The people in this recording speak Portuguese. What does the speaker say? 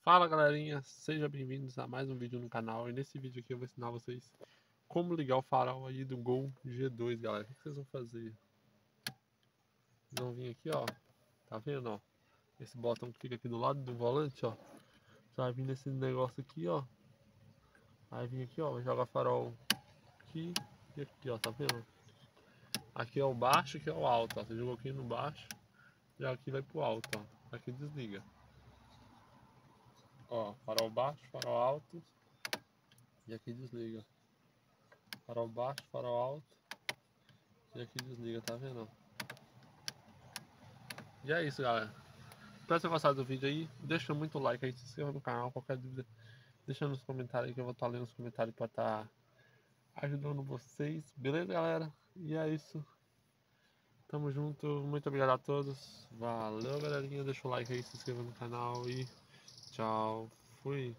Fala galerinha, sejam bem-vindos a mais um vídeo no canal. E nesse vídeo aqui eu vou ensinar vocês como ligar o farol aí do Gol G2, galera. O que vocês vão fazer? Vocês vão vir aqui, ó, tá vendo, ó? Esse botão que fica aqui do lado do volante, ó. Você vai vir nesse negócio aqui, ó. Vai vir aqui, ó, vai jogar farol aqui e aqui, ó, tá vendo? Aqui é o baixo, aqui é o alto, ó. Você jogou aqui no baixo e aqui vai pro alto, ó. Aqui desliga. Ó, farol baixo, farol alto e aqui desliga. Farol baixo, farol alto e aqui desliga, tá vendo? E é isso, galera. Espero ter gostado do vídeo aí. Deixa muito like aí, se inscreva no canal. Qualquer dúvida, deixa nos comentários aí que eu vou estar lendo os comentários para estar ajudando vocês. Beleza, galera? E é isso. Tamo junto. Muito obrigado a todos. Valeu, galerinha. Deixa o like aí, se inscreva no canal e tchau. Fui.